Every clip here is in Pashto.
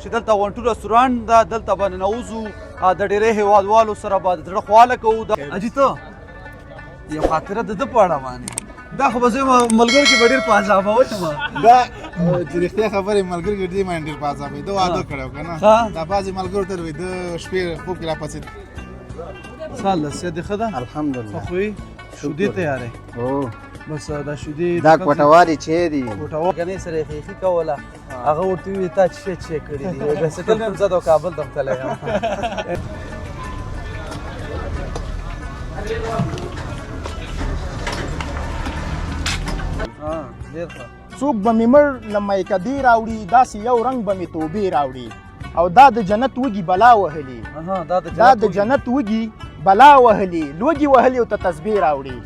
چې دلته ون ټو رستورانټ ده، دلته به ننوځو، د ډېری هېوادوالو سره به د زړه خواله کوو. اجي ته یو خاطره د ده په اړه باندې دا خو به زه ملګرو کې به ډېر په عذابه وشم. دا چې رښتیا خبرې ملګري کې دې باندې ډېر په عذابوي. ده واده کړی و که نه، دا بعضې ملګرو ته وایي د شپې خوب کې راپاڅېد. سال صحت دې ښه ده؟ الحمدلله. ښه خو یې شیدې تیارې؟ او بس دا شیدې دا کوټوارې چې دي کوټوار ګنې سره یې خیخي کوله، هغه ورته وویل تا چې کړي دي. بایسکل مې هم زه د کابل ته تللی یم. ډېر ښه. څوک به مې مړ له میکدې راوړي، داسې یو رنګ به مې توبې راوړي، او دا د جنت وږي بلا وهلي، دا د جنت وږي بلا وهلي، لوږي وهلي او ته تسبیح راوړي.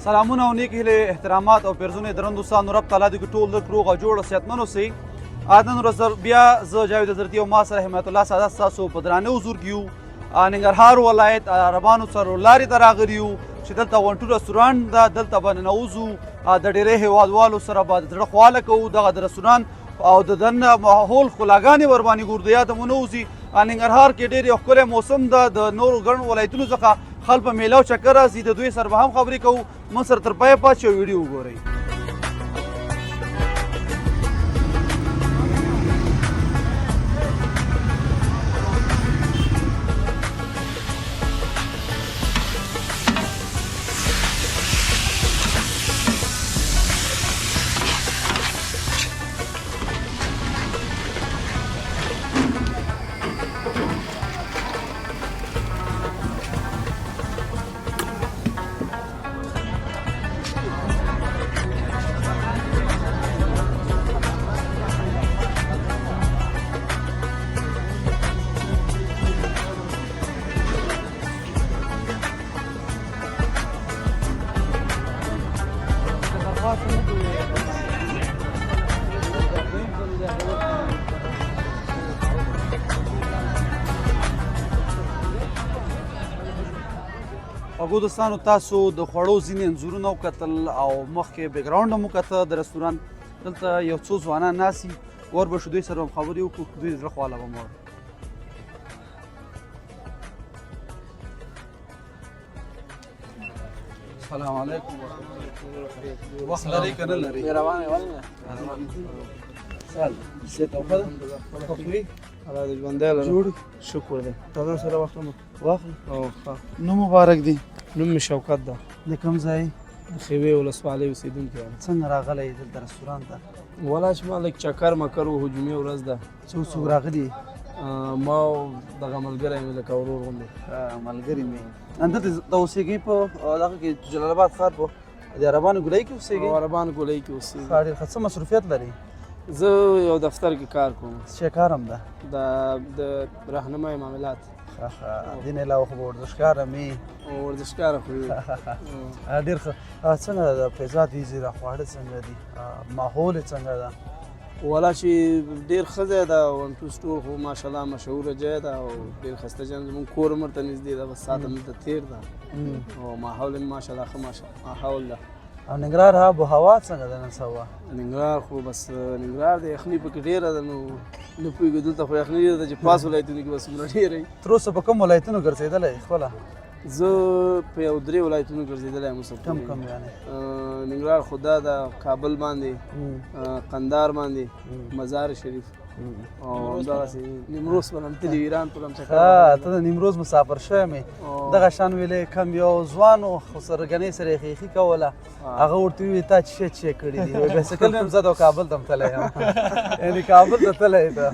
سلامونه او نیک هیلې، احترامات او پیرزونه درنو دوستانو، رب تعالی دې ټول لږ روغ او جوړ صحتمند اوسئ. نن ورځ بیا زه جاوید حضرتي او ما سره حمایت الله سعادت ستاسو په درانه حضور کې یو. ننګرهار ولایت عربانو څلور لارې ته راغلي یو چې دلته ون ټو رستورانټ ده، دلته به ننوځو، د ډېری هېوادوالو سره به د زړه خواله کوو. دغه د رستورانټ او د دننه ماحول ښکلاګانې ورباندې ګورو، د یاده مو نه وځي. ننګرهار کې ډېر یو ښکلی موسم ده، د نورو ګڼو ولایتونو څخه خلک په میله او چکر راځي. د دوی سره به هم خبرې کوو. موږ سره تر پایه پاتې شئ او ویډیو وګورئ. خوږو دوستانو، تاسو د خوړو ځینې انځورونه وکتل او مخکې بیکګراونډ هم وکته د رستورانټ. دلته یو څو ځوانان ناست دي، ور به شو دوی سره هم خبرې وکړو، دوی د زړه خواله به مو واورو. السلام علیکم ورحمة الله. وخت لري که نه لري؟ روان یې ولې سال صحت او ښه ده؟ ښه خو یې؟ الله دې ژوندی لرم. جوړ شکر دی. تا ځان سره واخلم. واخله. او ښه. نوم مبارک دی. نوم مې شوکت ده. د کوم ځای؟ د خیوې ولسوالۍ اوسېدونکی یم. څنګه راغلی دلته رستورانټ ته؟ ولا چې ما لږ چکر مکر و، هجومي ورځ ده. څوک څوک راغلي؟ ما او دغه ملګری مې لکه ورور غوندې. ملګري مې. دلته د اوسېږئ په دغه کې جلال آباد ښار په د عربانو ګولۍ کې اوسېږئ؟ عربانو ګولۍ کې اوسېږم. ښه، ډېر ښه. څه مصروفیت لري؟ زه یو دفتر کې کار کوم. څه کار هم ده؟ د راهنمای معاملات. ښه ښه. دې نه علاوه خو به ورزشکاره مې ورزشکاره خو یې. ډېر ښه. څنګه د فضا دې ځای دا خواړه څنګه دي؟ ماحول یې څنګه ده؟ والا چې ډېر ښه ځای ده. ون ټو سټور خو ماشاءالله مشهوره ځای ده او ډېر ښایسته ځای ده. زموږ کور هم ورته نږدې ده، بس ساعت همدلته تېر ده او ماحول هم ماشاءالله ښه ماحول ده. او ننګرهار آب و هوا څنګه ده نن سبا؟ ننګرهار خو بس ننګرهار د یخني پکې ډېره ده، نو نه پوهېږو دلته خو یخني ډېره ده چې پاس ولایتونو کې بس دومره ډېره وي. تر اوسه په کوم ولایتونو ګرځېدلی خپله؟ زه په یو 3 ولایتونو ګرځېدلی یم. کم کم یعنې؟ ننګرهار خو دا ده، کابل باندې، قندهار باندې، مزار شریف او همدغسې نیمروز پر هم تلي، ایران پر هم چکر. ته د نیمروز مسافر شوی مې. دغه شان ویلې کم یو ځوان و، خو سره ګنې سره یې خیخي کوله، هغه ورته وویل تا چې کړي دي. بایسکل مې هم زه د کابل ته تللی یم، یعنې کابل ته تللی ته.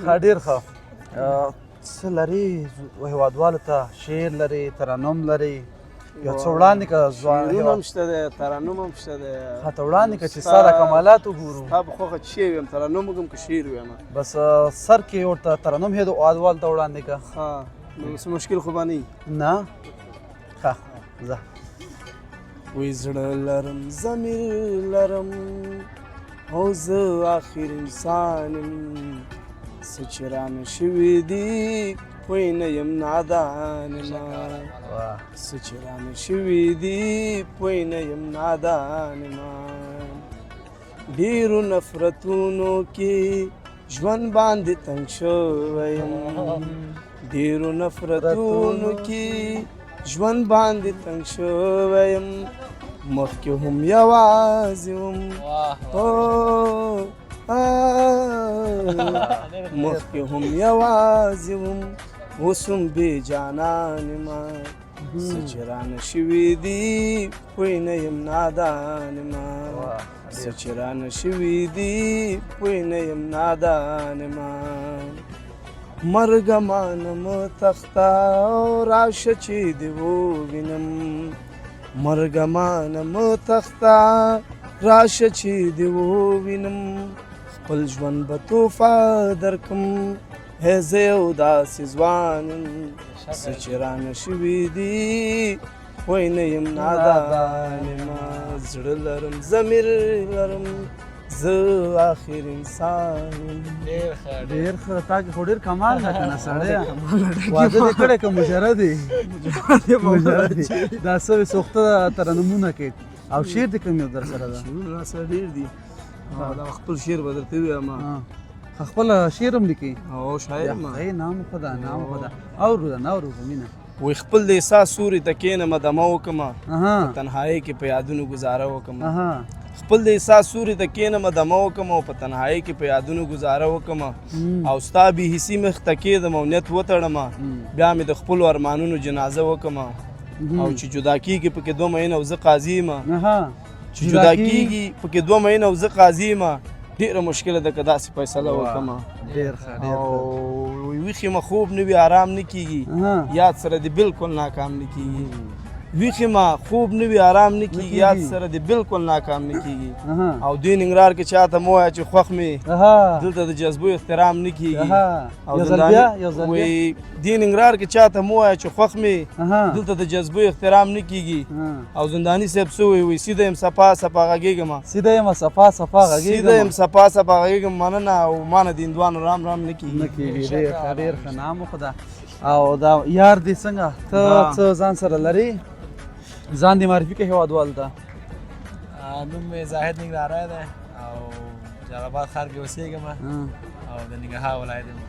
ښه، ډېر ښه. څه لري هېوادوالو ته؟ شعر لري، ترنم لري؟ یو څه وړاندې که شعرونه هم شته دی، ترنم هم شته دی. ښه، ته وړاندې که چې ستا د کمالات وګورو. ستا په خوښه چې شی ویم، ترنم وکړم که شعر ویم. بس سر کې ورته ترنم هېوادوالو ته وړاندې که. ښه، نو څه مشکل خو به نه وي. نه. ښه ځه. وی زړه لرم، ضمیر لرم، او زه آخر انسان یم څه چې رانه شوي دي پوی نه یم نادان ما څه چې رانه شوي دي پوی نه یم نادان ما ډېرو نفرتونو کې ژوند باندې تنګ شوی یم ډېرو نفرتونو کې ژوند باندې تنګ شوی یم مخکې هم یوازې وم مخکې هم یوازې وم اوس هم بې جانان ما څه چې رانه شوي دي پوی نه یم نادان ما څه چې رانه شوي دي پوی نه یم نادان ما مرګه مانه مه تخته او راشه چې دې ووینم مرګه مانه مه تخته راشه چې دې ووینم خپل ژوند به توفه درکم هی زه یو داسې ځوان یم څه چې رانه شوي دي پوی نه یم نادان یمه زړه لرم ضمیر لرم زه آخر انسان یم ډېر ښه تا کې خو ډېر کمال ده که نه سړی واده دې کړی که مجرد یې مجرد یې دا سوې سوخته ترنمونه کې او شعر دې کوم یو در سره ده شعرونه راسره ډېر دي دا خپل شعر به درته ووایم خپل شعر هم لیکي او شاعر یم نام خدا نام خدا اورو ده نه اورو مینه وی خپل د احساس سوري ته کښېنمه دمه وکړمه تنهایۍ کې په یادونو ګزاره وکړمه خپل د احساس سوري ته کښېنمه دمه وکړمه او په تنهایۍ کې په یادونو ګزاره وکړمه او ستا بې حسي مخ ته کېږدم او نیت وتړمه بیا مې د خپلو ارمانونو جنازه وکړمه او چې جدا کېږي پکې 2 مهینه او زه قاضي یم چې جدا کېږي پکې 2 مهینه او زه قاضي یم ډېره مشکله ده که داسې فیصله وکړمه او ویښې مه خوب نه وي آرام نه کېږي یاد سره دې بالکل ناکام نه کېږي ویښې مه خوب نه وي آرام نه کېږي یاد سره دې بالکل ناکام نه کېږي او دوی ننګرهار کې چاته مه وایه چې خوښ مې دلته د جذبو احترام نه کېږي او دې ننګرهار کې چاته مه وایه چې خوښ مې دلته د جذبو احترام نه کېږي او زنداني صاحب څه وایي سیده یم صفا صفا غږېږم سیده یم صفا صفا غږېږم سیده یم صفا صفا غږېږم مننه او ما نه د هندوانو رام رام نه کېږي ډېر ښه نام خدا او دا یار دې څنګه ته څه ځان سره لرې ځان دې معرفي کړه هېوادوالو ته نوم مې زاهد ننګرهاری دی او جلال آباد ښار کې اوسېږم او د ننګرهار ولایت یم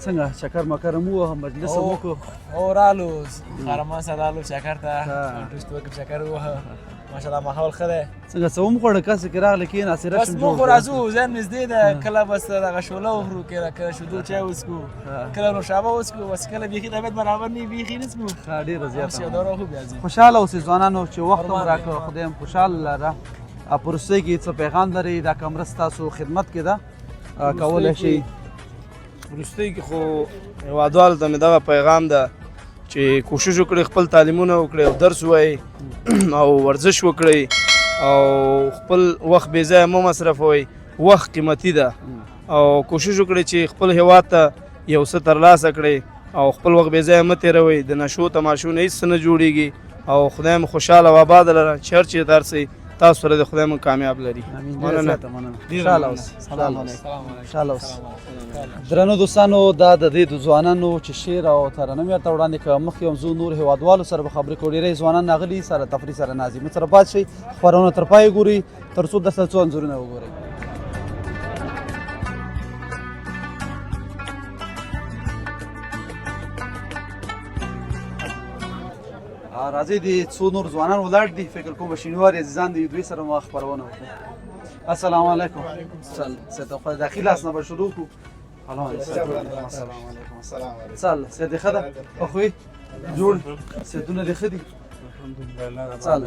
څنګه چکر مکر مو ووهه مجلس هم وکړو او رالو خرما سره رالو چکر ته ټوریسټ وکړ چکر ووهه ماشاءالله ماحول ښه دی څنګه څه ومخوړه کسې کې راغلې کېناستې بس موږ خو راځو ځان نږدې ده کله بس دغه شوله وخورو کله شیدو چای وڅښو کله نوشابه وڅښو بس کله بیخي طبیعت برابر نه وي بیخي نه څښو ډېره زیاته یو دوره خو بیا ځي خوشحاله اوسئ ځوانانو چې وخت هم راکړه خدای هم خوشحاله لره په وروستۍ کې څه پیغام لرئ دا کمره ستاسو خدمت کې ده کولی شئ وروستۍ کې خو هېوادوالو ته مې دغه پیغام ده چې کوشش وکړئ خپل تعلیمونه وکړئ او درس ووایئ او ورزش وکړئ او خپل وخت بې ځایه مه مصرفوئ وخت قیمتي ده او کوشش وکړئ چې خپل هېواد ته یو څه ترلاسه کړئ او خپل وخت بې ځایه مه تېروئ د نشو تماشو نه هېڅ څه نه جوړېږي او خدای مو خوشحاله او آباده لره چې هر چېرته هر څه تاسو سره د خدای مو کامیاب لري درنو دوستانو دا د دې د ځوانانو چې شعر او ترانه مې ورته وړاندې کړه مخکې هم زه نور هېوادوالو سره به خبرې کوو ډېری ځوانان راغلي سره تفریح سره ناظم سره پات شئ خپرونه تر پایه ګورئ تر څو درته څو انځورونه وګورئ راځئ د څو نور ځوانان ولاړ دي فکر کوم شینوار عزیزان دي دوی سره ما خپرونه وکړو السلام علیکم سید داخل اسنه به شروع کو السلام علیکم سال سید خدا اخوي جوړ سیدونه دي خدي الحمدلله سال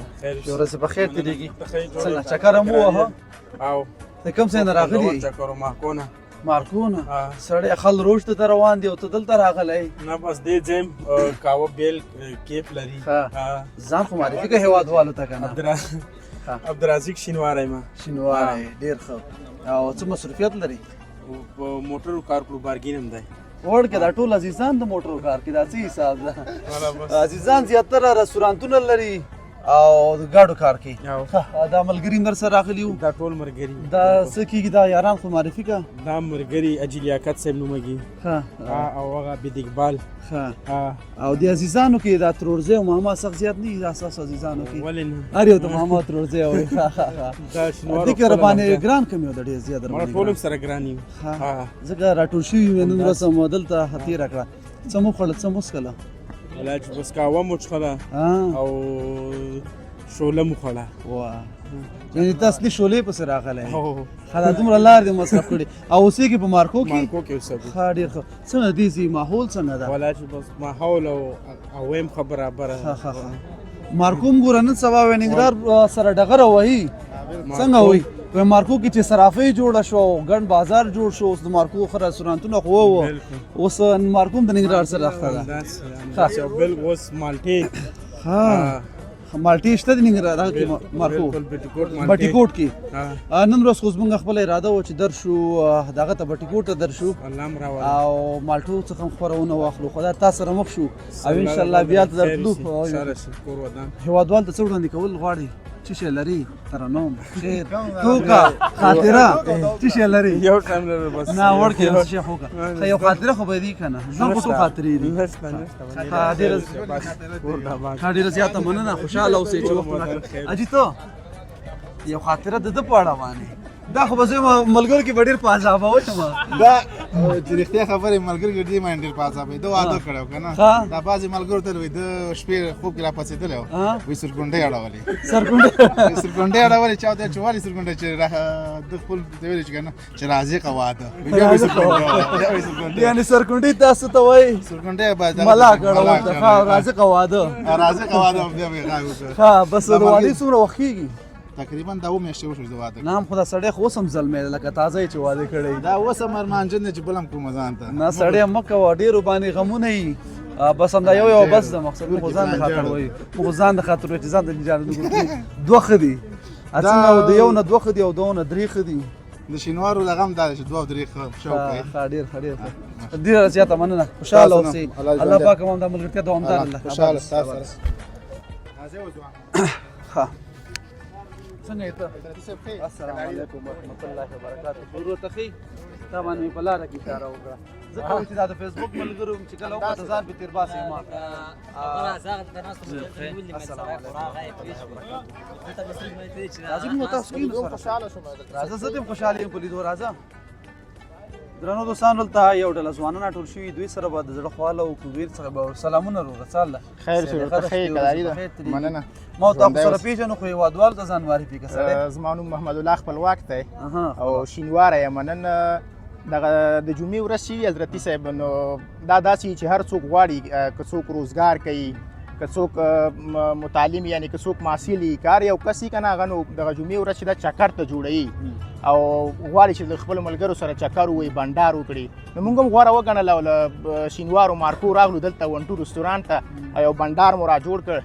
یو ورځ په خیر تیریږي څنګه چکر مو وه او ته کوم څه نه راغلی چکر مارکونه سړی خل روش ته روان دی او ته دلته راغلی نه بس دې ځم کاوه بیل کیف لري ځان خو معرفي که هېوادوالو ته که نه عبدالرزاق شینواری ما شینواری ډېر ښه او څه مصروفیت لري په موټرو کار کړو بارګین هم دی وړ کې دا ټول عزیزان د موټرو کار کې دا څه حساب ده عزیزان زیاتره رستورانتونه لري او د ګاډو کار کوي او دا ملګري در سره راغلي وو دا ټول مرګري دا څه کېږي دا یاران خو معرفي کا دا مرګري اجي لیاقت صاحب نومږي او هغه بد اقبال او د عزیزانو کې دا ترورزی او محمد سخت زیات نه دي دا ستاسو عزیزانو کې ولې نه هر یو ته محمد ترورزی وایي دا شنوارو دې کې ربانې ګران کم یو د ډېر زیات مړه ټول سره ګران یو ځکه راټول شوي وي نن ورځ مو دلته تېره کړه څه مو خوړل څه مو څښله علاج بس قهوه مو څښله او شوله مو خوړه یعنې ته اصلي شولې پسې راغلی ښه دا دومره لار دې مصرف کړې او اوسېږي په مارکو کې مارکو کې اوسېږو ښه ډېر ښه څنګه دې ځي ماحول څنګه ده ولا چې بس ماحول او ویم ښه برابره مارکو هم ګوره نن سبا ویننګرار سره ډغره وهي څنګه وایي په مارکو کې چې صرافۍ جوړه شو ګڼ بازار جوړ شو اوس د مارکو ښه رستورانتونه خو وو اوس مارکو هم د ننګرهار سره اخته ده بل اوس مالټې مالټې شته د ننګرهار کې مارکو بټي کوټ کې نن ورځ خو زموږ خپله اراده وه چې درشو دغه ته بټي کوټ ته درشو او مالټو څخه هم خورونه واخلو خدای تا سره مخ شو او انشاءالله بیا ته درتلو هېوادوال ته څه وړاندې کول غواړي څه شی لري ترنم شعر ټوکه خاطره څه شی لري یو ټایم لري بس نه وړکې یو څه خو یو خاطره خو به دي که نه ژوند خو ټول خاطرې دي ډېره زیاته مننه خوشحاله اوسئ چې وخت ونه کړ اجي ته یو خاطره د ده په اړه باندې دا خو به زه ملګرو کې به ډېر په عذابه وشم دا چې رښتیا خبرې ملګري ګرځي باندې ډېر په عذابه دا واده کړی که نه دا بعضې ملګرو ته وایي د شپې خوب کې راپاڅېدلی وایي سرګونډۍ اړولې سرګونډۍ اړولې چا ته چې ولې سرګونډۍ چې د خپل ته ویلې چې که نه چې راځې که واده یعنې سرګونډۍ تاسو ته وایي سرګونډۍ ملا کړه راځې که واده راځې که واده بیا به یې غږ وکړه ښه بس د واده څومره وخت کېږي تقریبا دا میاشتې وشوې د واده نه هم خو دا سړی خو اوس هم زلمی دی لکه تازه یې چې واده کړی دا اوس هم ارمانجن دی چې بل هم کوم ځان ته نه سړی مه کوه ډېرو باندې غمونه یي بس همدا یو بس ده مقصد موږ خو ځان د خاطر وایو موږ خو ځان د خاطر وایو چې ځان ته نجات نه ګورو دوه ښه دي څنګه د یو نه دوه ښه دي او د یو نه درې ښه دي د شینوارو لغم دا چې دوه او درې ښه شوق کوي ډېر ښه ډېر ښه ډېره زیاته مننه خوشحاله اوسئ الله پاک هم دا ملګرتیا دوامدار الله خوشحاله ستاسو سره ښه څنګه یې ته السلام علیکم ورحمت الله وبرکاتو ورور ته ښې تا باندې مې په لاره کې اشاره وکړه ځکه چې دا د فیسبوک ملګرو چې کله وکړه ځان پې تېر باسې ما راځئ نو تاسو کښېنو سره راځه زه دې هم خوشحاله یم په لیدو راځه درنو دوستانو دلته یو ډله ځوانان راټول شوي دوی سره به د زړه خواله او کوبیر څخه به سلامونه روغه څاله خیر شه ورته ښه کلاري ده مننه ما تاسو سره پیژنو خو هېوادوالو ته ځان معرفي که سړی زما نوم محمد الله خپلواک دی او شینواره یم نن دغه د جمعې ورځ چې وي حضرتي صاحب نو دا داسې چې هر څوک غواړي که څوک روزګار کوي که څوک متعلم یعنی که څوک محصل وي کار یو کس که نه هغه نو دغه جمعې ورځ چې دا چکر ته جوړوي او غواړي چې د خپلو ملګرو سره چکر ووایي بنډار وکړي نو موږ هم غوره وګڼله او له شینوارو مارکو راغلو دلته ون ټو رستورانت ته یو بنډار مو را جوړ کړ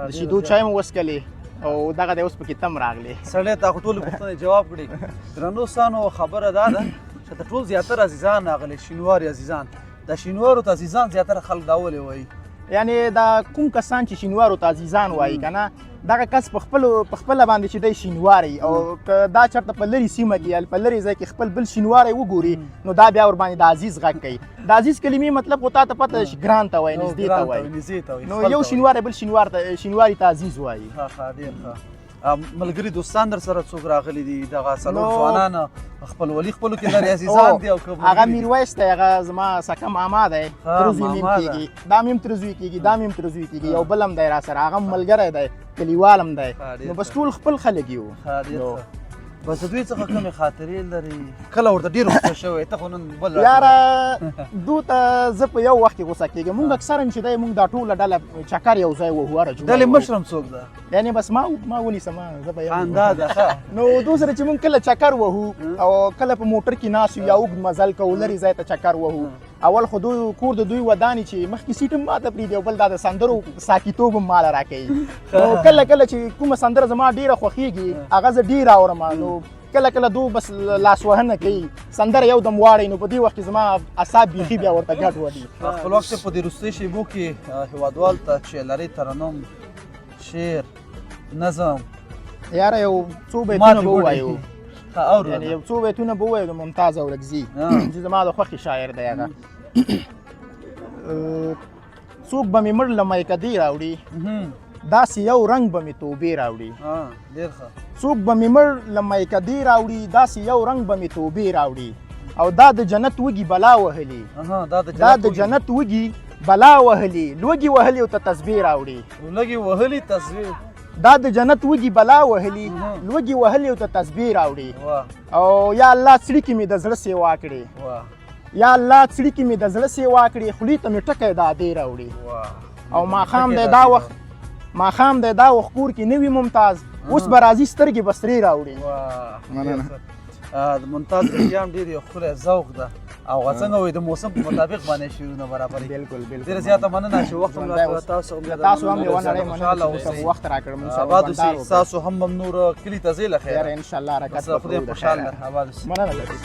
د شیدو چای مو وڅکلې او دغه دی اوس پکې تم راغلی سړی تا خو ټولې پوښتنې جواب کړي درنو دوستانو خبره دا ده چې ته ټول زیاتره عزیزان راغلي شینواري عزیزان د شینوارو ته عزیزان زیاتره خلک دا ولې وایي یعنی دا کوم کسان چې شینوارو ته عزیزان وایي که نه دغه کس په خپله باندې چې دی شینواری او که دا چېرته په لرې سیمه کې یا په لرې ځای کې خپل بل شینواری وګوري نو دا بیا ورباندې د عزیز غږ کوي د عزیز کلمې مطلب خو تا ته پته ده چې ګران ته وایي نږدې ته وایي نو یو شینواری بل شینواري ته عزیز وایي ډېر ښه ملګري دوستان در سره څوک راغلي دي دغه څلور ځوانان خپلولي خپلو کې لري عزیزان دي او هغه میرویس دی هغه زما سکه ماما دی ترزوی میم کېږي دا میم ترزوی کېږي دا میم ترزوی کېږي یو بل هم دی را سره هغه ملګری دی کلیوال هم دی نو بس ټول خپل خلک یو بس دوی څخه کومې خاطرې لري کله ورته ډېر غوسه شوی ته خو نن بل یاره دو ته زه په یو وخت کې غوسه کېږم مونږ اکثرا چې دی مونږ دا ټوله ډله چکر یو ځای وهو هره جمعه ډلې مشر هم څوک ده یعنې بس ما ونیسم زه به خندا ده ښه نو دو سره چې مونږ کله چکر وهو او کله په موټر کې ناست یو یا اوږد مزل کوو لرې ځای ته چکر وهو اول خو دوی کور د دوی ودانې چې مخکې سیټ هم ماته پرېږدي او بل دا د سندرو ساکیتوب هم ماله راکوي نو کله کله چې کومه سندره زما ډېره خوښېږي هغه زه ډېره اورم نو کله کله دو بس لاسوهنه کوي سندره یو دم واړی نو په دې وخت کې زما اعصاب بیخي بیا ورته ګډ وړي خپلواک صاحب په دې وروستۍ شېبو کې هېوادوال ته چې لري ترنم شعر نظم یاره یو څو ماتې بیتونه به ګوډې. ووایو ها اورو یعنې یو څو بیتونه به ووایو د ممتاز اورکزي چې زما د خوښې شاعر دی هغه څوک به مې مړ له میکدې راوړي داسې یو رنګ به مې توبې راوړي ډېر ښه څوک به مې مړ له میکدې راوړي داسې یو رنګ به مې توبې راوړي او دا د جنت وږي بلا وهلي دا د جنت وږي بلا وهلي لوږي وهلي او ته تسبیح راوړي لږې وهلي تصویر دا د جنت وږي بلا وهلي لوږي وهلي او ته تسبیح راوړي واه او یا الله څړي کې مې د زړه سیوا کړې واه یا الله څړي کې مې د زړه سیوا کړې خولې ته مې ټکی د ادې راوړي او ماښام دی دا وخت ماښام دی دا وخت کور کې نوي ممتاز اوس به راځي سترګې به سرې راوړي مننه. د ممتاز بیان ډېر یو ښکلی ذوق ده او څنګه وایي د موسم په مطابق باندې شعرونه برابرې بالکل بالکل ډېره زیاته مننه چې وخت هم راکړه تاسو هم تاسو هم یوه نړۍ خوشحاله مننه چې اوسئ. وخت راکړ موږ سره آباد بندار اوسئ وکړ. تاسو هم نور کلي ته ځئ له یاره خیره انشاءالله حرکت بس به خدای کوو د خوشحاله خیره. آباد اوسئ. مننه لطیف.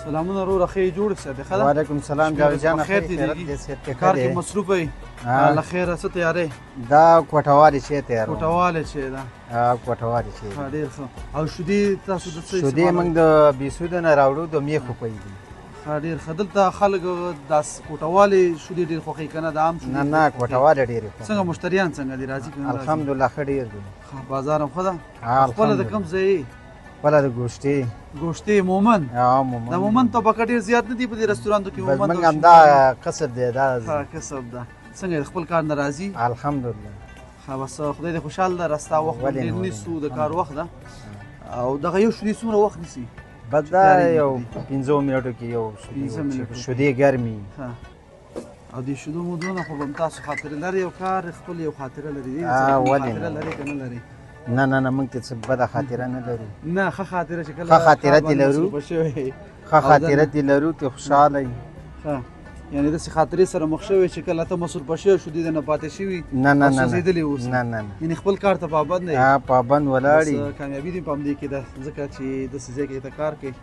سلامونه وروره ښې جوړ شه دی ښه ده وعلیکم سلام جاوید جان خیر دې خیرت دیږي. دې سیټ کې کار کې کړی مصروفه یې ها. له خیره څه تیارې دا کوټوالي چې تیار کوټوالی چې ده کوټوالي چې ها، ډېر ښه او شودې تاسو د څه شودې استعمالوئ؟ موږ د بیسود نه راوړو د میخو کوي ها، ډېر ښه دلته خلک دا کوټوالی شودې ډېر خوښوي که نه د عام شودې نه ډېر نه خوښوي. کوټوالي ډېر څنګه مشتریان څنګه دي راځي که نه راځي؟ الحمدلله ښه ډېر دي ښه، بازار هم ښه ده ها، خپله د الحمدلله. کوم ځای یې؟ خپله د ګوشتې ګوشتې مومن مومن د مومن طبقه ډېر زیات نه دي په دې رستورانتو کې بس مومن موږ او همدا شودې. کسب دی دا ها، کسب ده څنګه د خپل کار نه راځي الحمدلله ښه بس خدای دې خوشحال ده رستا وخت ولې نه، ډېر ولې نیسو نه. د کار وخت ده او دغه یو شودې څومره وخت نیسي بس دا تیارې یو دي. 15 منټو کې یو 15 منټو کې. شودې ګرمي ها. او دې شودو مودونه خو به هم تاسو خاطره لري او کار خپل یو خاطره لري دې ولې خاطره نه. لري که نه لري نه نه نه موږ ته څه بده خاطره نه لرو نه ښه خاطره چې کله ښه خاطره کار دې باندې لرو. مصروفه شوی. ښه او خاطره دا- دې لرو ته خوشحاله یې ښه یعنې داسې خاطرې سره مخ شوی چې کله ته مصروفه شوی شودې دې نه پاتې شوي نه نه او نه سوځېدلې اوسې. نه نه نه یعنې خپل کار ته پابند نه یې. پابند ولاړی بس کامیابي دې په همدې کې ده ځکه چې داسې ځای کې ته کار کوې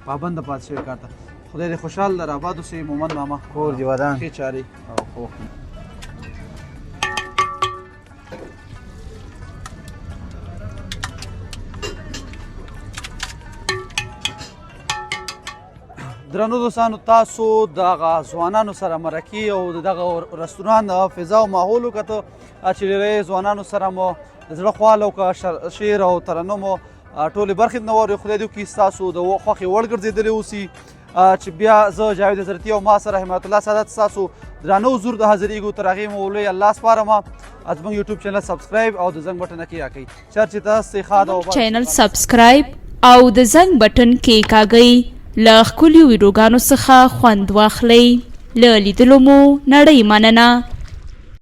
پابنده پاتې شوی کار ته خدای دې خوشحال لره آباد اوسې مومن ماما کور دې ودان ښې چارې او خو درنو دوستانو تاسو دغه ځوانانو سره مرکې او دغه رستوران فضا او ماحول وکتو چې ډېری ځوانانو سره مو د زړه خواله وکړه شعر او ترنم ټولې برخې نه واورئ خدای دې وکړي ستاسو د خوښې وړ ګرځېدلې اوسي چې بیا زه جاوید حضرتي او ما سره حمایت الله سادات ستاسو درانه حضور د حاضرېږو تر هغې مو لوی الله سپارم زموږ یوټیوب چینل سبسکرایب او د زنګ بټن کې راکړئ چرچې ته استخاد او چینل سبسکرایب او د زنګ بټن کې کاږئ له ښکلیو ویډیوګانو څخه خوند واخلئ له لیدلو مو نړۍ مننه